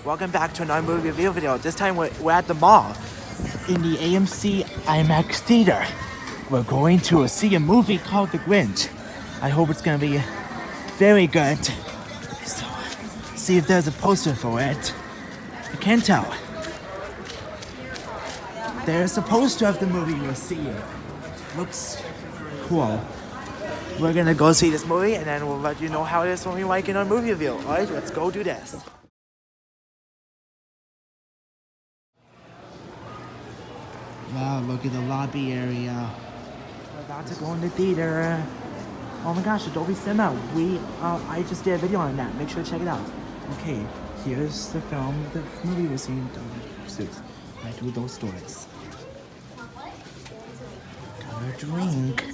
Welcome back to another movie review video. This time we're at the mall in the AMC IMAX theater. We're going to see a movie called The Grinch. I hope it's gonna be very good. So, see if there's a poster for it. I can't tell. There's a poster of the movie we're seeing. Looks cool. We're gonna go see this movie and then we'll let you know how it is when we like it on movie review. Alright, let's go do this. Wow, look at the lobby area. We're about to go in the theater. Oh my gosh, Adobe Cinema. I just did a video on that. Make sure to check it out. Okay, here's the film, the movie we're seeing. Right through those doors. Got a drink.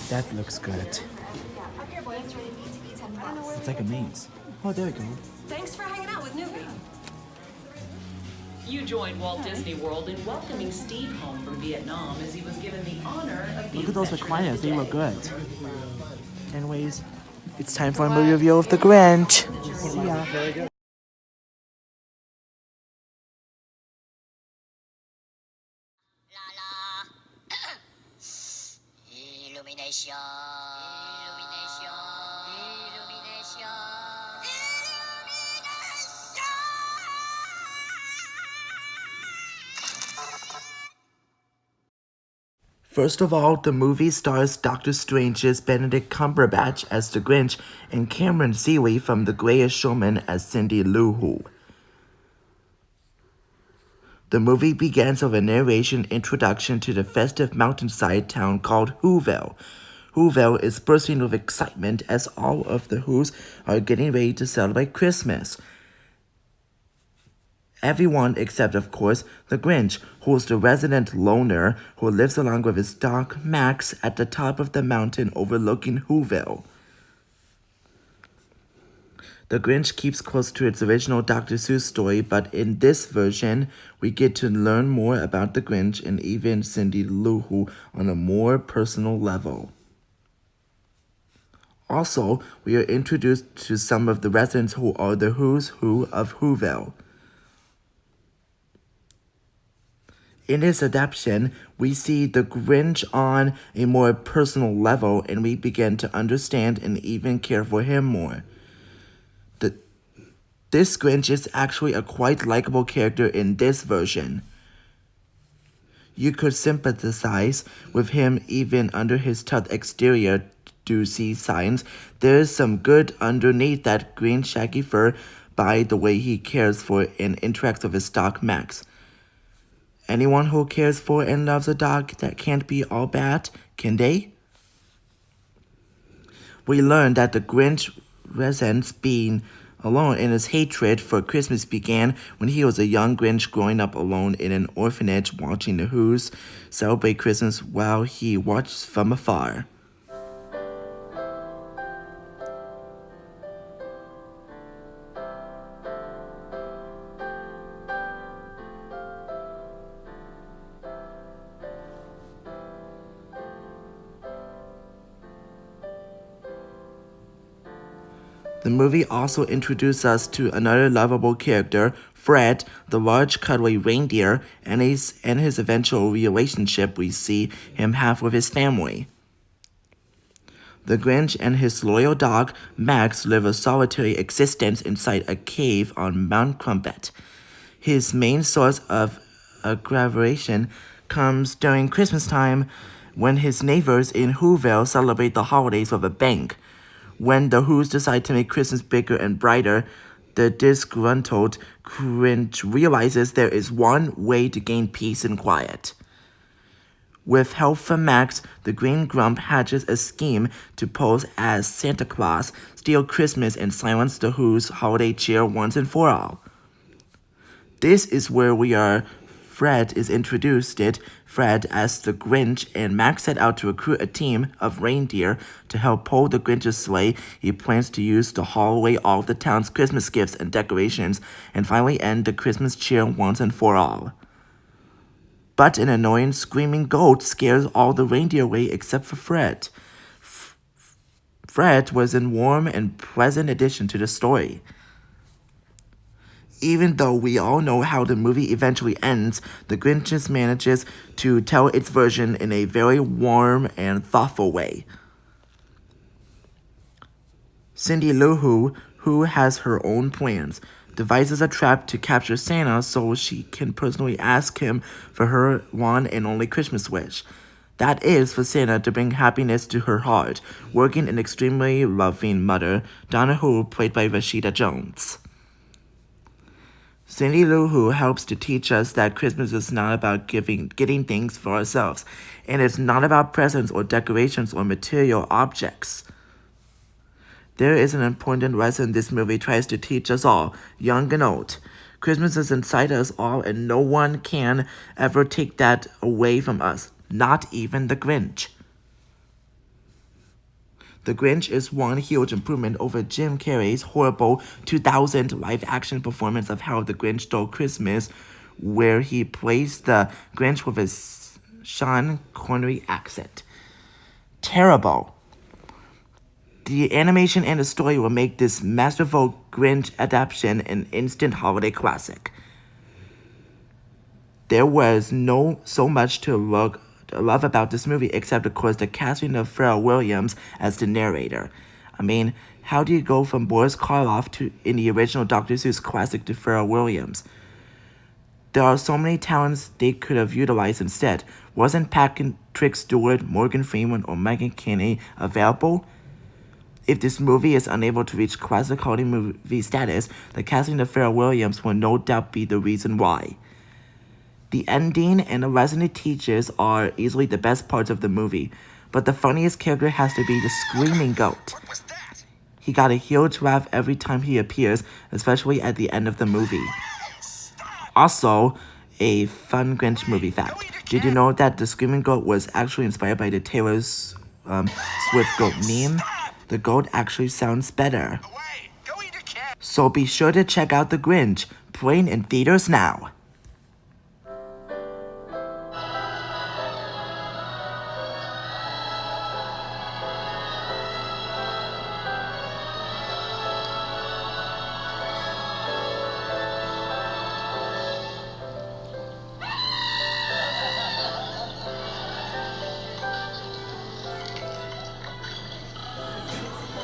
That looks good. It's like a maze. Oh, there we go. Thanks for hanging out with Newbie. You joined Walt Disney World in welcoming Steve home from Vietnam as he was given the honor of being Look at those Veteran recliners, of the they look Day. good. Anyways, it's time for a movie review of The Grinch. See ya. Illumination. Illumination. Illumination. First of all, the movie stars Doctor Strange's Benedict Cumberbatch as the Grinch and Cameron Seeley from The Greatest Showman as Cindy Lou Who. The movie begins with a narration introduction to the festive mountainside town called Whoville. Whoville is bursting with excitement as all of the Whos are getting ready to celebrate Christmas. Everyone except, of course, the Grinch, who is the resident loner who lives along with his dog Max at the top of the mountain overlooking Whoville. The Grinch keeps close to its original Dr. Seuss story, but in this version, we get to learn more about the Grinch and even Cindy Lou Who on a more personal level. Also, we are introduced to some of the residents who are the Who's Who of Whoville. In this adaptation, we see the Grinch on a more personal level and we begin to understand and even care for him more. This Grinch is actually a quite likable character in this version. You could sympathize with him even under his tough exterior to see signs. There is some good underneath that green shaggy fur by the way he cares for and interacts with his dog Max. Anyone who cares for and loves a dog that can't be all bad, can they? We learn that the Grinch resents being alone, and his hatred for Christmas began when he was a young Grinch growing up alone in an orphanage watching the Who's celebrate Christmas while he watched from afar. The movie also introduced us to another lovable character, Fred, the large cuddly reindeer, and his eventual relationship we see him have with his family. The Grinch and his loyal dog, Max, live a solitary existence inside a cave on Mount Crumpet. His main source of aggravation comes during Christmas time when his neighbors in Whoville celebrate the holidays with a bang. When the Who's decide to make Christmas bigger and brighter, the disgruntled Grinch realizes there is one way to gain peace and quiet. With help from Max, the Green Grump hatches a scheme to pose as Santa Claus, steal Christmas, and silence the Who's holiday cheer once and for all. This is where Fred is introduced. Fred as the Grinch, and Max set out to recruit a team of reindeer to help pull the Grinch's sleigh he plans to use to haul away all of the town's Christmas gifts and decorations and finally end the Christmas cheer once and for all. But an annoying screaming goat scares all the reindeer away except for Fred. Fred was a warm and pleasant addition to the story. Even though we all know how the movie eventually ends, the Grinch manages to tell its version in a very warm and thoughtful way. Cindy Lou who has her own plans, devises a trap to capture Santa so she can personally ask him for her one and only Christmas wish. That is for Santa to bring happiness to her heart, working an extremely loving mother, Donna Who, played by Rashida Jones. Cindy Lou Who helps to teach us that Christmas is not about getting things for ourselves, and it's not about presents or decorations or material objects. There is an important lesson this movie tries to teach us all, young and old. Christmas is inside us all, and no one can ever take that away from us, not even the Grinch. The Grinch is one huge improvement over Jim Carrey's horrible 2000 live-action performance of How the Grinch Stole Christmas, where he plays the Grinch with his Sean Connery accent. Terrible. The animation and the story will make this masterful Grinch adaptation an instant holiday classic. There was no so much to love about this movie, except of course the casting of Pharrell Williams as the narrator. I mean, how do you go from Boris Karloff in the original Dr. Seuss classic to Pharrell Williams? There are so many talents they could have utilized instead. Wasn't Patrick Stewart, Morgan Freeman, or Megan Kinney available? If this movie is unable to reach classic holiday movie status, the casting of Pharrell Williams will no doubt be the reason why. The ending and the lesson it teaches are easily the best parts of the movie, but the funniest character has to be the screaming goat. He got a huge laugh every time he appears, especially at the end of the movie. Also, a fun Grinch movie fact. Did you know that the screaming goat was actually inspired by the Taylor Swift goat meme? The goat actually sounds better. So be sure to check out The Grinch, playing in theaters now.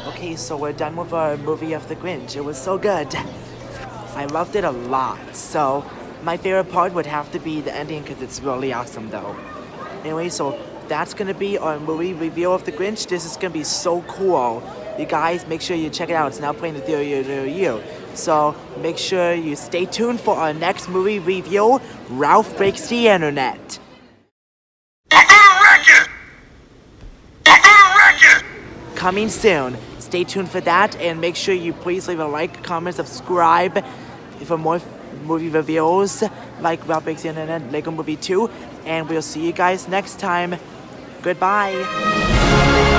Okay, so we're done with our movie of The Grinch. It was so good. I loved it a lot. So my favorite part would have to be the ending because it's really awesome though. Anyway, so that's going to be our movie review of The Grinch. This is going to be so cool. You guys, make sure you check it out. It's now playing the theater near you. So make sure you stay tuned for our next movie review, Ralph Breaks the Internet. Coming soon. Stay tuned for that, and make sure you please leave a like, comment, subscribe for more movie reviews like Ralph Breaks the Internet, Lego Movie 2, and we'll see you guys next time. Goodbye.